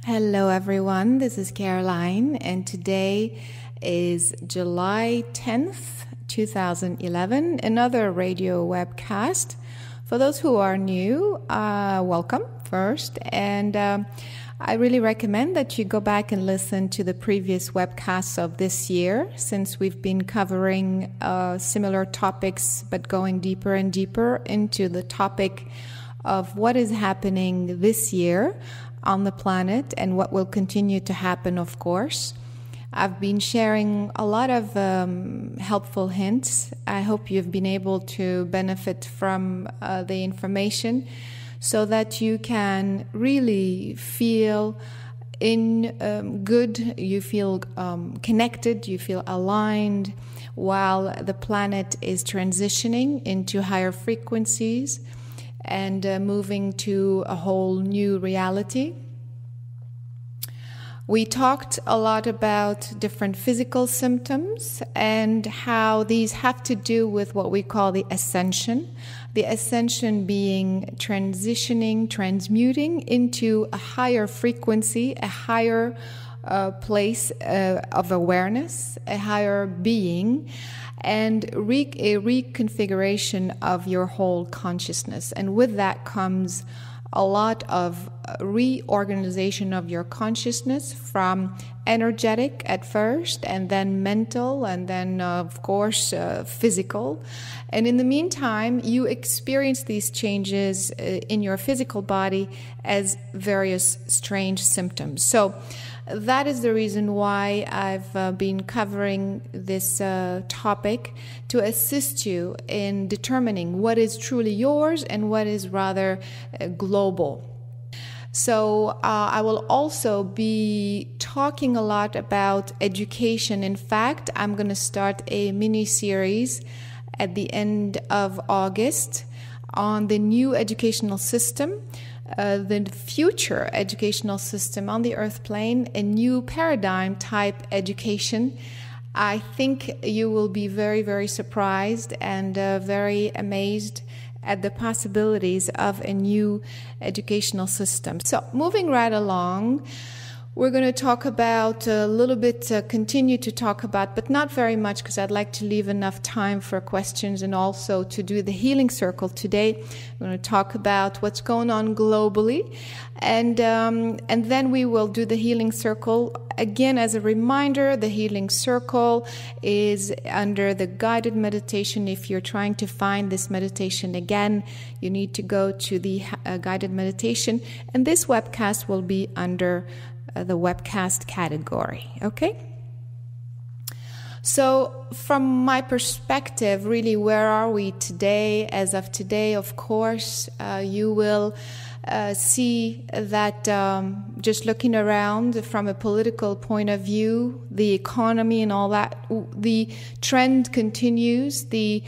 Hello, everyone. This is Caroline, and today is July 10th, 2011, another radio webcast. For those who are new, welcome first, and I really recommend that you go back and listen to the previous webcasts of this year, since we've been covering similar topics, but going deeper and deeper into the topic of what is happening this year on the planet and what will continue to happen, of course. I've been sharing a lot of helpful hints. I hope you've been able to benefit from the information so that you can really feel good, you feel connected, you feel aligned while the planet is transitioning into higher frequencies and moving to a whole new reality. We talked a lot about different physical symptoms and how these have to do with what we call the ascension. The ascension being transitioning, transmuting into a higher frequency, a higher place of awareness, a higher being, and a reconfiguration of your whole consciousness. And with that comes a lot of reorganization of your consciousness, from energetic at first, and then mental, and then of course physical. And in the meantime, you experience these changes in your physical body as various strange symptoms. So that is the reason why I've been covering this topic, to assist you in determining what is truly yours and what is rather global. So I will also be talking a lot about education. In fact, I'm going to start a mini-series at the end of August on the new educational system, the future educational system on the earth plane, a new paradigm type education. I think you will be very, very surprised and very amazed at the possibilities of a new educational system. So moving right along, we're going to talk about a little bit, continue to talk about, but not very much, because I'd like to leave enough time for questions and also to do the healing circle today. We're going to talk about what's going on globally, and then we will do the healing circle. Again, as a reminder, the healing circle is under the guided meditation. If you're trying to find this meditation again, you need to go to the guided meditation, and this webcast will be under the webcast category. Okay? So from my perspective, really, where are we today? As of today, of course, you will see that just looking around from a political point of view, the economy and all that, the trend continues. The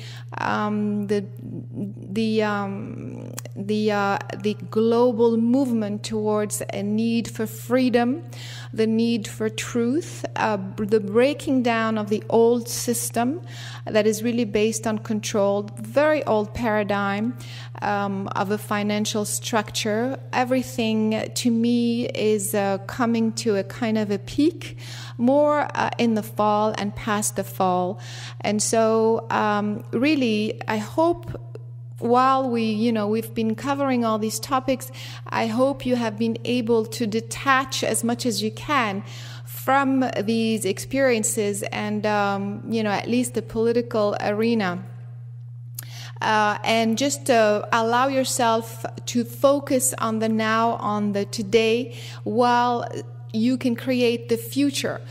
global movement towards a need for freedom, the need for truth, the breaking down of the old system that is really based on control, very old paradigm of a financial structure. Everything to me is coming to a kind of a peak, more in the fall and past the fall. And so really, I hope, while we've been covering all these topics, I hope you have been able to detach as much as you can from these experiences and, at least the political arena. And just allow yourself to focus on the now, on the today, while you can create the future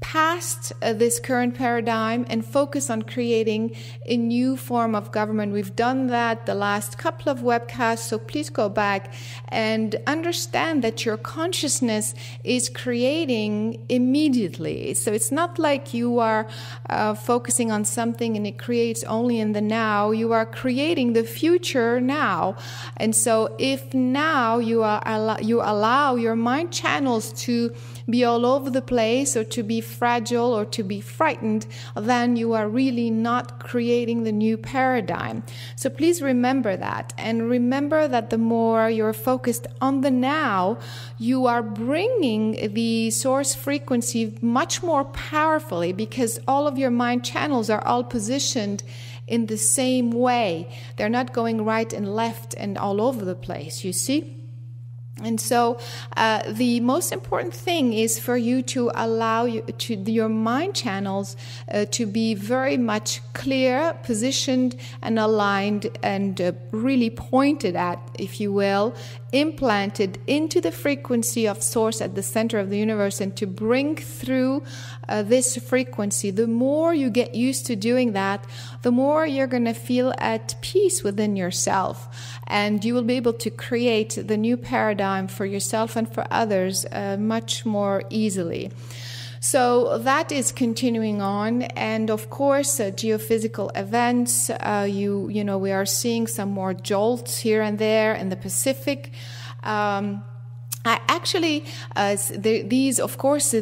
past this current paradigm and focus on creating a new form of government. We've done that the last couple of webcasts, so please go back and understand that your consciousness is creating immediately. So it's not like you are focusing on something and it creates only in the now. You are creating the future now. And so if now you allow your mind channels to be all over the place, or to be fragile or to be frightened, then you are really not creating the new paradigm. So please remember that, and remember that the more you're focused on the now, you are bringing the source frequency much more powerfully, because all of your mind channels are all positioned in the same way. They're not going right and left and all over the place, you see? And so the most important thing is for you to allow your mind channels to be very much clear, positioned and aligned, and really pointed at, if you will, implanted into the frequency of source at the center of the universe, and to bring through this frequency. The more you get used to doing that, the more you're going to feel at peace within yourself, and you will be able to create the new paradigm for yourself and for others much more easily. So that is continuing on, and of course, geophysical events. You know, we are seeing some more jolts here and there in the Pacific.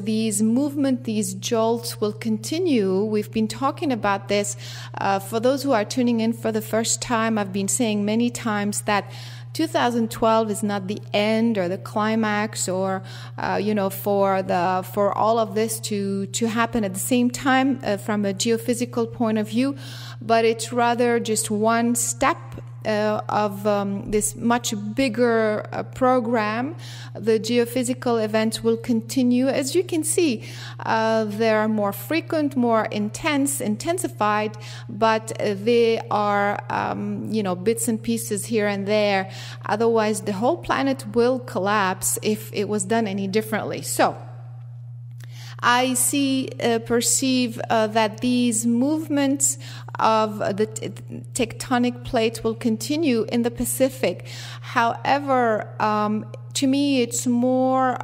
These movement, these jolts will continue. We've been talking about this. For those who are tuning in for the first time, I've been saying many times that 2012 is not the end or the climax, or for all of this to happen at the same time from a geophysical point of view, but it's rather just one step of this much bigger program. The geophysical events will continue. As you can see, they are more frequent, more intensified, but they are, bits and pieces here and there. Otherwise, the whole planet will collapse if it was done any differently. So, I perceive that these movements of the tectonic plates will continue in the Pacific. However, to me, it's more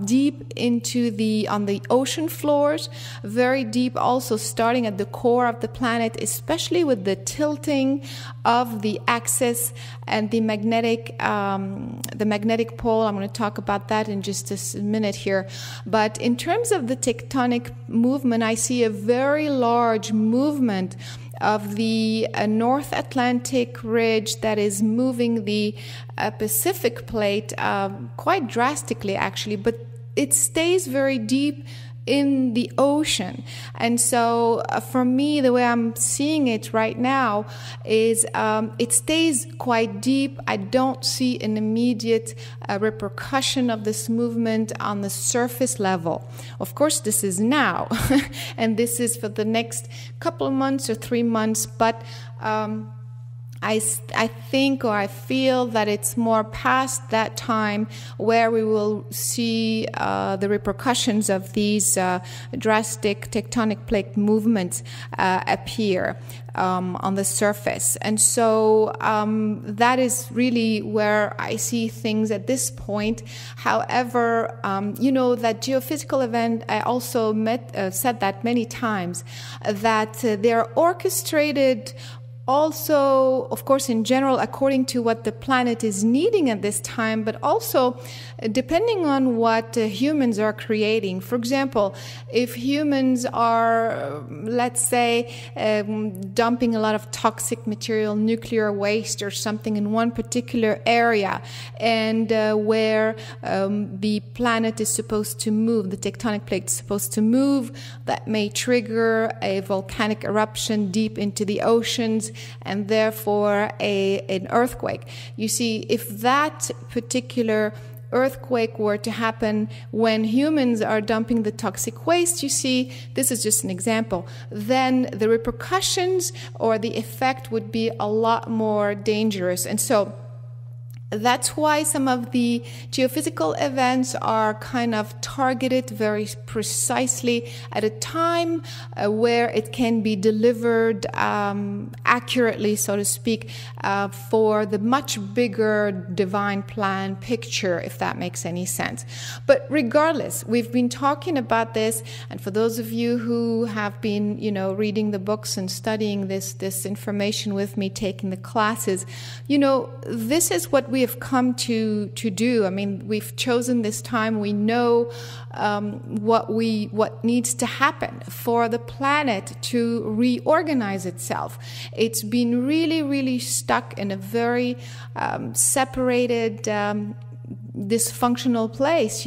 deep on the ocean floors, very deep, also starting at the core of the planet, especially with the tilting of the axis and the magnetic pole. I'm going to talk about that in just a minute here. But in terms of the tectonic movement, I see a very large movement of the North Atlantic ridge that is moving the Pacific plate quite drastically, actually, but it stays very deep in the ocean. And so for me, the way I'm seeing it right now is it stays quite deep. I don't see an immediate repercussion of this movement on the surface level. Of course, this is now, and this is for the next couple of months or 3 months, but I think, or I feel that it's more past that time where we will see the repercussions of these drastic tectonic plate movements appear on the surface. And so that is really where I see things at this point. However, that geophysical event, I also said that many times, that they're orchestrated also, of course, in general, according to what the planet is needing at this time, but also depending on what humans are creating. For example, if humans are, let's say, dumping a lot of toxic material, nuclear waste or something in one particular area, and where the planet is supposed to move, the tectonic plate is supposed to move, that may trigger a volcanic eruption deep into the oceans, and therefore an earthquake. You see, if that particular earthquake were to happen when humans are dumping the toxic waste, you see, this is just an example, then the repercussions or the effect would be a lot more dangerous. And so that's why some of the geophysical events are kind of targeted very precisely at a time where it can be delivered accurately, so to speak, for the much bigger divine plan picture, if that makes any sense. But regardless, we've been talking about this, and for those of you who have been, reading the books and studying this information with me, taking the classes, this is what we we have come to do. I mean, we've chosen this time. We know what needs to happen for the planet to reorganize itself. It's been really, really stuck in a very separated, dysfunctional place,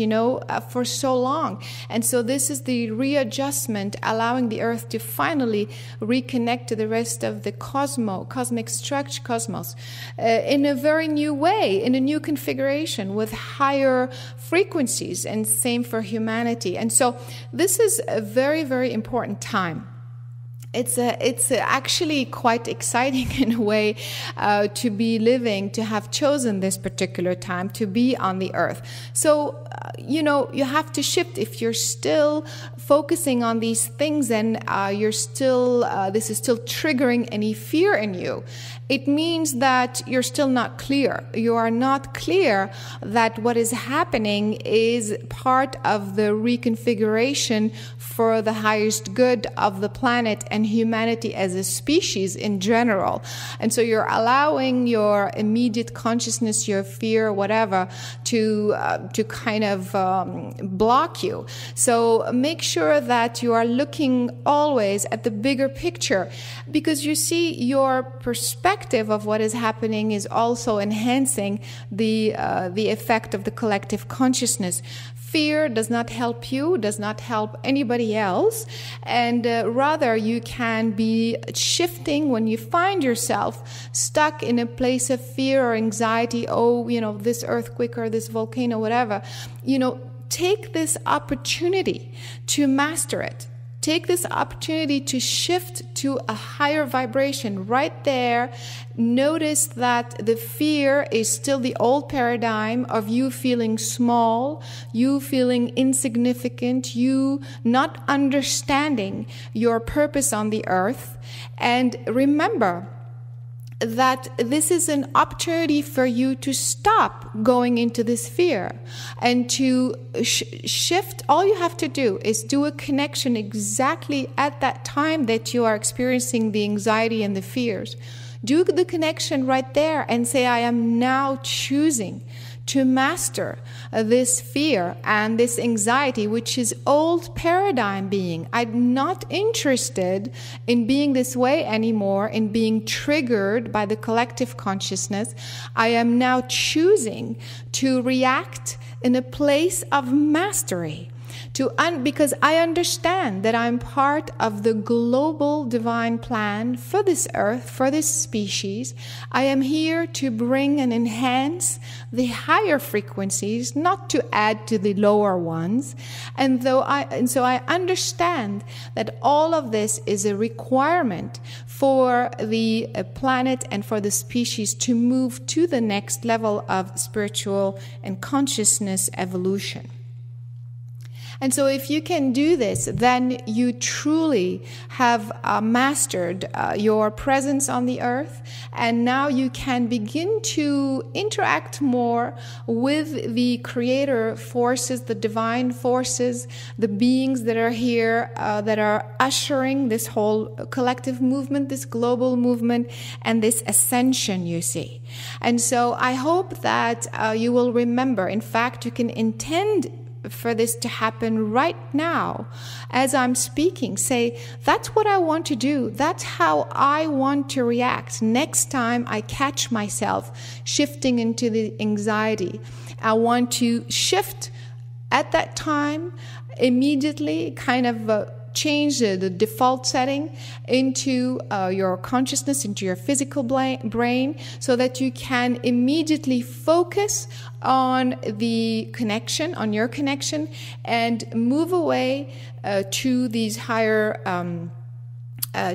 for so long. And so this is the readjustment, allowing the Earth to finally reconnect to the rest of the cosmic structure, cosmos, in a very new way, in a new configuration with higher frequencies, and same for humanity. And so this is a very, very important time. It's actually quite exciting in a way to be living, to have chosen this particular time to be on the earth. So, you have to shift. If you're still focusing on these things and you're still, this is still triggering any fear in you, it means that you're still not clear. You are not clear that what is happening is part of the reconfiguration for the highest good of the planet and humanity as a species in general. And so you're allowing your immediate consciousness, your fear, whatever, to kind of block you. So make sure that you are looking always at the bigger picture, because you see your perspective of what is happening is also enhancing the effect of the collective consciousness. Fear does not help you, does not help anybody else, and rather you can be shifting when you find yourself stuck in a place of fear or anxiety. Oh, this earthquake or this volcano, whatever. Take this opportunity to master it. Take this opportunity to shift to a higher vibration right there. Notice that the fear is still the old paradigm of you feeling small, you feeling insignificant, you not understanding your purpose on the earth. And remember that this is an opportunity for you to stop going into this fear and to shift. All you have to do is do a connection exactly at that time that you are experiencing the anxiety and the fears. Do the connection right there and say, I am now choosing to master this fear and this anxiety, which is old paradigm being. I'm not interested in being this way anymore, in being triggered by the collective consciousness. I am now choosing to react in a place of mastery. Because I understand that I'm part of the global divine plan for this earth, for this species. I am here to bring and enhance the higher frequencies, not to add to the lower ones. And so I understand that all of this is a requirement for the planet and for the species to move to the next level of spiritual and consciousness evolution. And so if you can do this, then you truly have mastered your presence on the earth. And now you can begin to interact more with the creator forces, the divine forces, the beings that are here, that are ushering this whole collective movement, this global movement, and this ascension, you see. And so I hope that you will remember. In fact, you can intend for this to happen right now as I'm speaking. Say, that's what I want to do. That's how I want to react next time I catch myself shifting into the anxiety. I want to shift at that time immediately, kind of change the default setting into your consciousness, into your physical brain, so that you can immediately focus on the connection, on your connection, and move away to these higher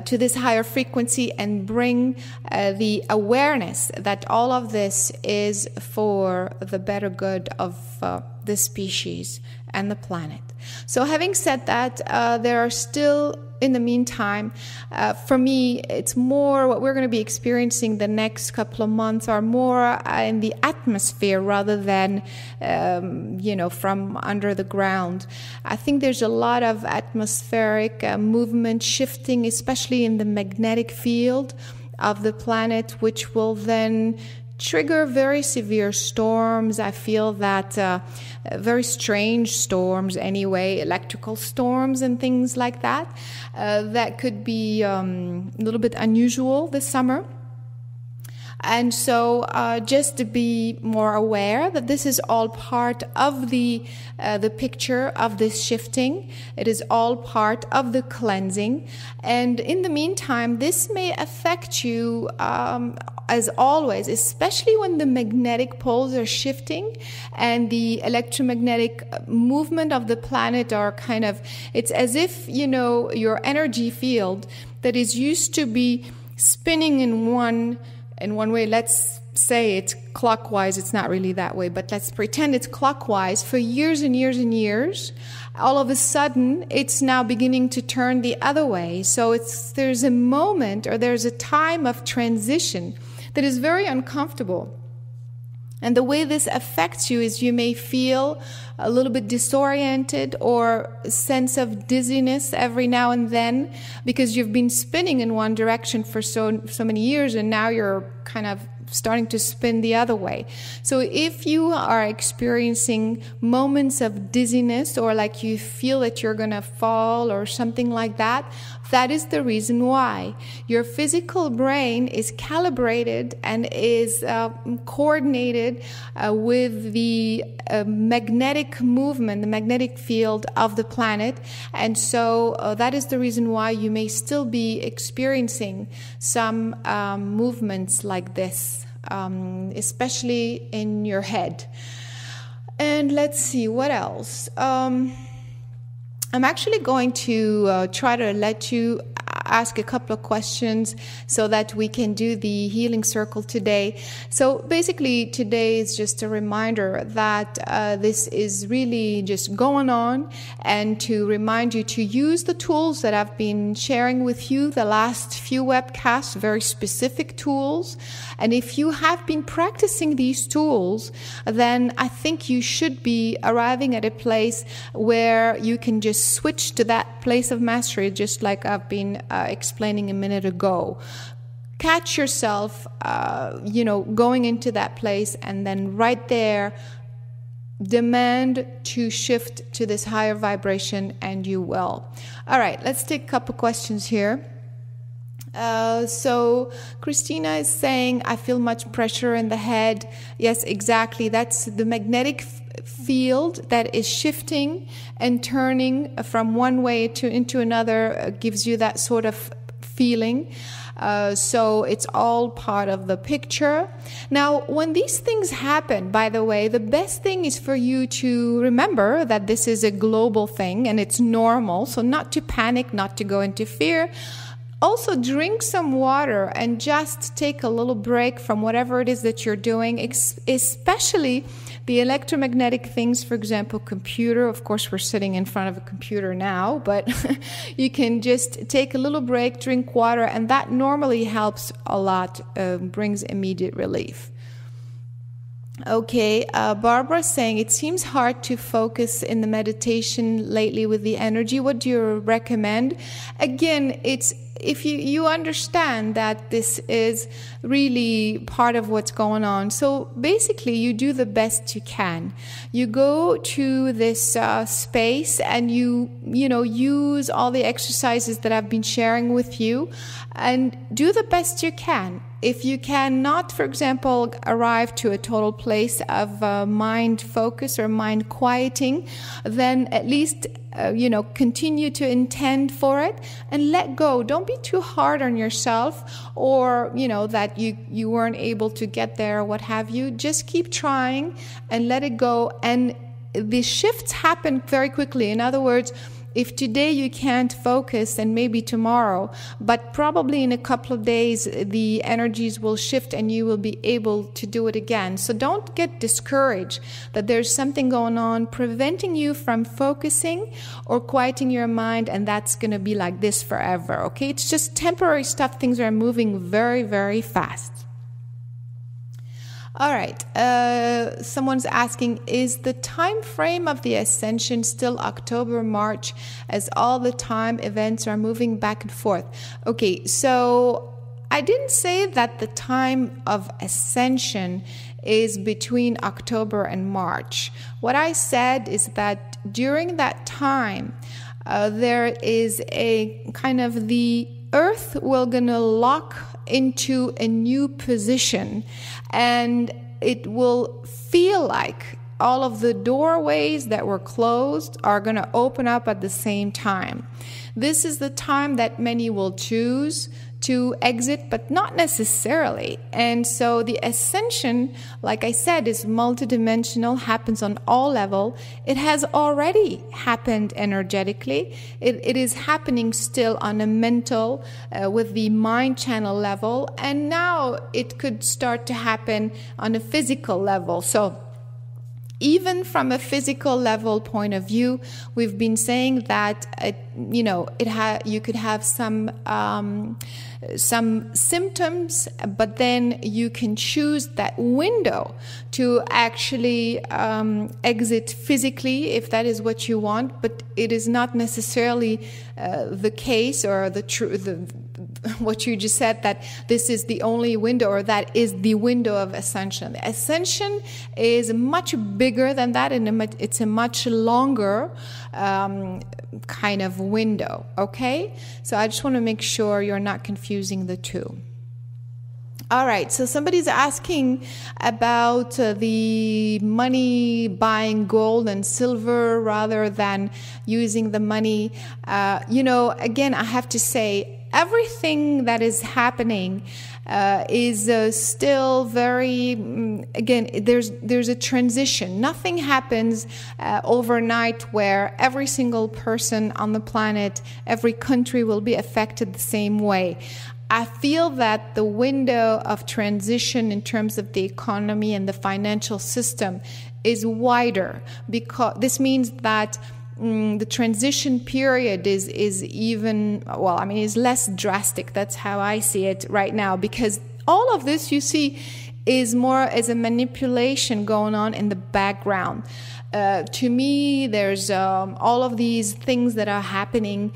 to this higher frequency, and bring the awareness that all of this is for the better good of the species and the planet. So having said that, there are still, in the meantime, for me, it's more what we're going to be experiencing the next couple of months are more in the atmosphere rather than, from under the ground. I think there's a lot of atmospheric movement shifting, especially in the magnetic field of the planet, which will then trigger very severe storms. I feel that very strange storms anyway, electrical storms and things like that. That could be a little bit unusual this summer. And so just to be more aware that this is all part of the picture of this shifting. It is all part of the cleansing. And in the meantime, this may affect you as always, especially when the magnetic poles are shifting and the electromagnetic movement of the planet are kind of, it's as if, your energy field that is used to be spinning in one way, let's say it's clockwise, it's not really that way, but let's pretend it's clockwise for years and years and years. All of a sudden, it's now beginning to turn the other way. So there's a moment or there's a time of transition that is very uncomfortable. And the way this affects you is you may feel a little bit disoriented or a sense of dizziness every now and then because you've been spinning in one direction for so many years and now you're kind of starting to spin the other way. So if you are experiencing moments of dizziness or like you feel that you're going to fall or something like that, that is the reason why. Your physical brain is calibrated and is coordinated with the magnetic movement, the magnetic field of the planet. And so that is the reason why you may still be experiencing some movements like this, especially in your head. And let's see, what else? I'm actually going to try to let you ask a couple of questions so that we can do the healing circle today. So basically today is just a reminder that this is really just going on, and to remind you to use the tools that I've been sharing with you the last few webcasts, very specific tools. And if you have been practicing these tools, then I think you should be arriving at a place where you can just switch to that place of mastery, just like I've been explaining a minute ago. Catch yourself, going into that place, and then right there, demand to shift to this higher vibration, and you will. All right, let's take a couple questions here. So Christina is saying, I feel much pressure in the head. Yes, exactly. That's the magnetic field that is shifting and turning from one way into another, gives you that sort of feeling. So it's all part of the picture. Now, when these things happen, by the way, the best thing is for you to remember that this is a global thing and it's normal. So not to panic, not to go into fear. Also, drink some water and just take a little break from whatever it is that you're doing, especially the electromagnetic things, for example, computer. Of course, we're sitting in front of a computer now, but you can just take a little break, drink water, and that normally helps a lot, brings immediate relief. Okay, Barbara's saying, it seems hard to focus in the meditation lately with the energy. What do you recommend? Again, it's if you understand that this is really part of what's going on. So basically, you do the best you can. You go to this space and you use all the exercises that I've been sharing with you and do the best you can. If you cannot, for example, arrive to a total place of mind focus or mind quieting, then at least continue to intend for it and let go. Don't be too hard on yourself, or that you weren't able to get there or what have you. Just keep trying and let it go. And the shifts happen very quickly. In other words, if today you can't focus, and maybe tomorrow, but probably in a couple of days, the energies will shift and you will be able to do it again. So don't get discouraged that there's something going on preventing you from focusing or quieting your mind, and that's going to be like this forever, okay? It's just temporary stuff. Things are moving very, very fast. All right, someone's asking, is the time frame of the ascension still October, March, as all the time events are moving back and forth? Okay, so I didn't say that the time of ascension is between October and March. What I said is that during that time, there is a kind of the Earth will gonna lock into a new position, and it will feel like all of the doorways that were closed are going to open up at the same time. This is the time that many will choose to exit, but not necessarily. And so the ascension, like I said, is multidimensional, happens on all levels. It has already happened energetically. It is happening still on a mental, with the mind channel level. And now it could start to happen on a physical level. So even from a physical level point of view, we've been saying that you could have some symptoms, but then you can choose that window to actually exit physically if that is what you want. But it is not necessarily the case, or what you just said, that this is the only window, or that is the window of ascension. The ascension is much bigger than that, and it's a much longer kind of window. Okay, so I just want to make sure you're not confusing the two. All right, so somebody's asking about the money buying gold and silver rather than using the money. Again, I have to say, everything that is happening is still very, again, there's a transition. Nothing happens overnight where every single person on the planet, every country will be affected the same way. I feel that the window of transition in terms of the economy and the financial system is wider, because this means that the transition period is less drastic. That's how I see it right now, because all of this, you see, is more as a manipulation going on in the background. To me, there's all of these things that are happening,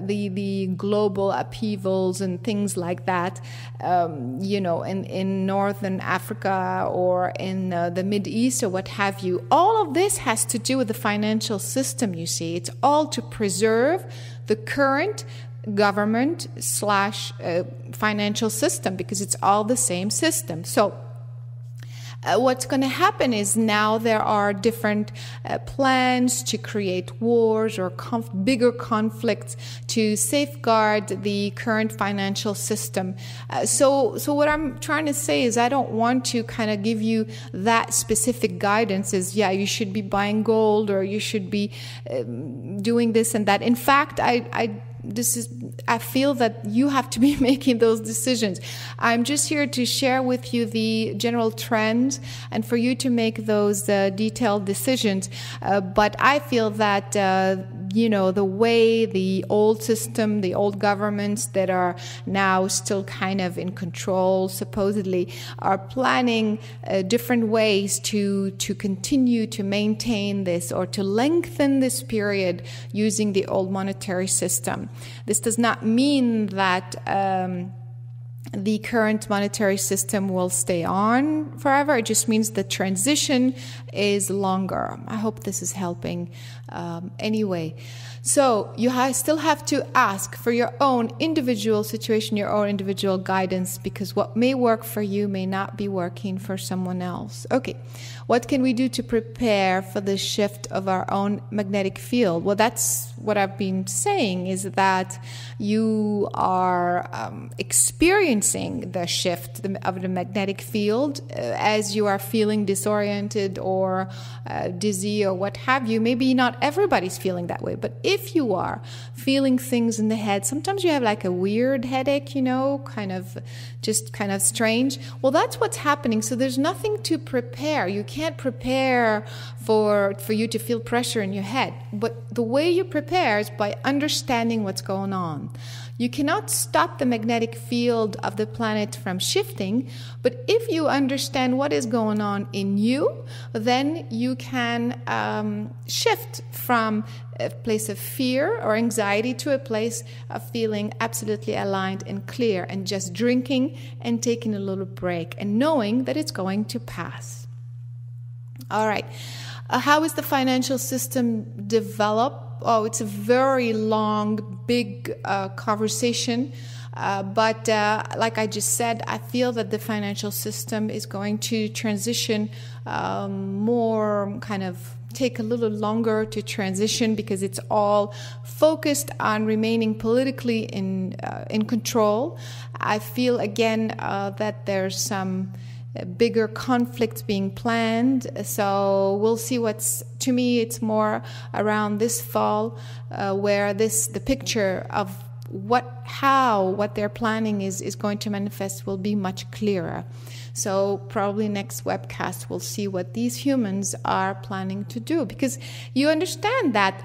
the global upheavals and things like that, in Northern Africa or in the Mideast or what have you. All of this has to do with the financial system, you see. It's all to preserve the current government / financial system, because it's all the same system. So what's going to happen is now there are different plans to create wars or bigger conflicts to safeguard the current financial system. So what I'm trying to say is, I don't want to kind of give you that specific guidance as, yeah, you should be buying gold or you should be doing this and that. In fact, I feel that you have to be making those decisions. I'm just here to share with you the general trends and for you to make those detailed decisions. But I feel that, the way the old system, the old governments that are now still kind of in control, supposedly, are planning different ways to continue to maintain this or to lengthen this period using the old monetary system. This does not mean that the current monetary system will stay on forever. It just means the transition is longer. I hope this is helping anyway. So you still have to ask for your own individual situation, your own individual guidance, because what may work for you may not be working for someone else. Okay, what can we do to prepare for the shift of our own magnetic field? Well, that's what I've been saying, is that you are experiencing the shift of the magnetic field as you are feeling disoriented or dizzy or what have you. Maybe not everybody's feeling that way, but if you are feeling things in the head, sometimes you have like a weird headache, kind of strange. Well, that's what's happening. So there's nothing to prepare. You can't prepare for you to feel pressure in your head. But the way you prepare repairs by understanding what's going on. You cannot stop the magnetic field of the planet from shifting, but if you understand what is going on in you, then you can shift from a place of fear or anxiety to a place of feeling absolutely aligned and clear, and just drinking and taking a little break and knowing that it's going to pass. All right. How is the financial system developed? Oh, it's a very long, big conversation. But like I just said, I feel that the financial system is going to transition more, kind of take a little longer to transition, because it's all focused on remaining politically in control. I feel again that there's some bigger conflicts being planned, so we'll see. To me, it's more around this fall where the picture of what they're planning is going to manifest will be much clearer. So probably next webcast we'll see what these humans are planning to do, because you understand that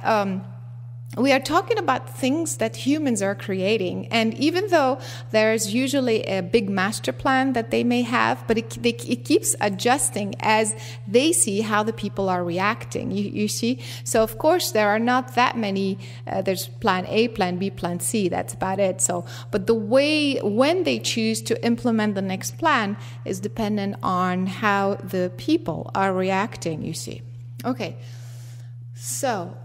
we are talking about things that humans are creating, and even though there's usually a big master plan that they may have, but it keeps adjusting as they see how the people are reacting. You see? So of course there are not that many. There's plan A, plan B, plan C. That's about it. So, but the way when they choose to implement the next plan is dependent on how the people are reacting. You see? Okay. So.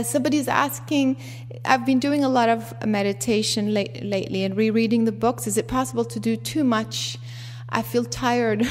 Somebody's asking, I've been doing a lot of meditation lately and rereading the books. Is it possible to do too much? I feel tired.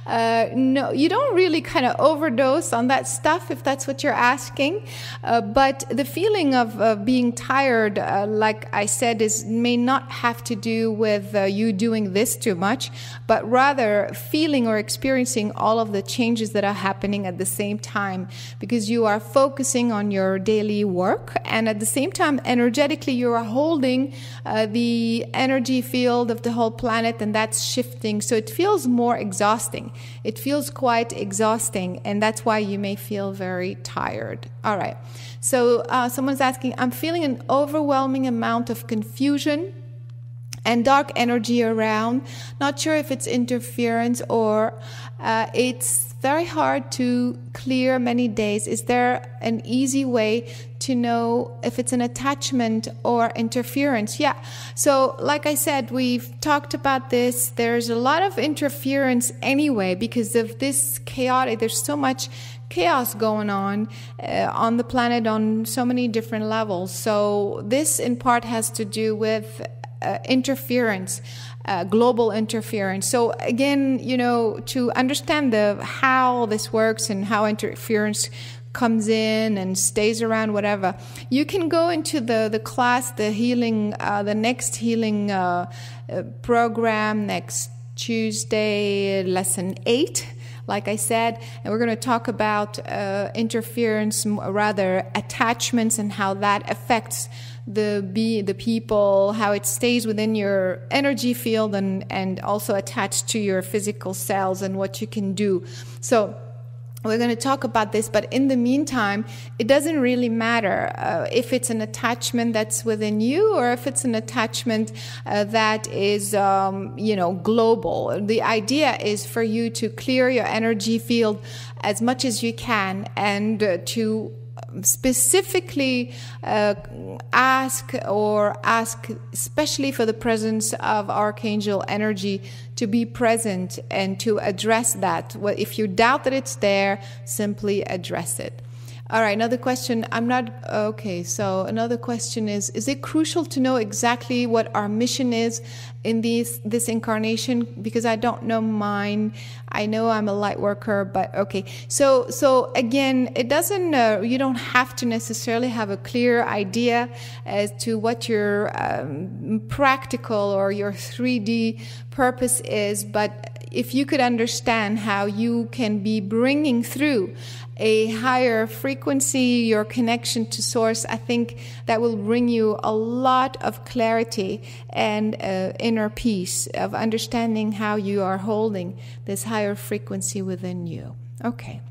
No, you don't really kind of overdose on that stuff if that's what you're asking. But the feeling of being tired, like I said, may not have to do with you doing this too much, but rather feeling or experiencing all of the changes that are happening at the same time, because you are focusing on your daily work, and at the same time, energetically, you are holding the energy field of the whole planet, and that's shifting. So it feels more exhausting. It feels quite exhausting, and that's why you may feel very tired. All right. So someone's asking, I'm feeling an overwhelming amount of confusion and dark energy around. Not sure if it's interference or it's very hard to clear many days. Is there an easy way to know if it's an attachment or interference? Yeah. So like I said, we've talked about this. There's a lot of interference anyway because of this chaotic, there's so much chaos going on the planet on so many different levels. So this in part has to do with interference, global interference. So again, to understand how this works and how interference comes in and stays around, whatever, you can go into the class, the healing, the next healing program next Tuesday, lesson 8. Like I said, and we're going to talk about interference, rather attachments, and how that affects the people, how it stays within your energy field and also attached to your physical cells and what you can do. So we're going to talk about this, but in the meantime, it doesn't really matter if it's an attachment that's within you or if it's an attachment that is, global. The idea is for you to clear your energy field as much as you can and to specifically ask especially for the presence of archangel energy to be present and to address that. Well, if you doubt that it's there, simply address it. All right, another question. So another question is it crucial to know exactly what our mission is in this incarnation? Because I don't know mine. I know I'm a light worker, but okay. So again, it doesn't, you don't have to necessarily have a clear idea as to what your practical or your 3D purpose is, but if you could understand how you can be bringing through a higher frequency, your connection to source, I think that will bring you a lot of clarity and inner peace of understanding how you are holding this higher frequency within you. Okay.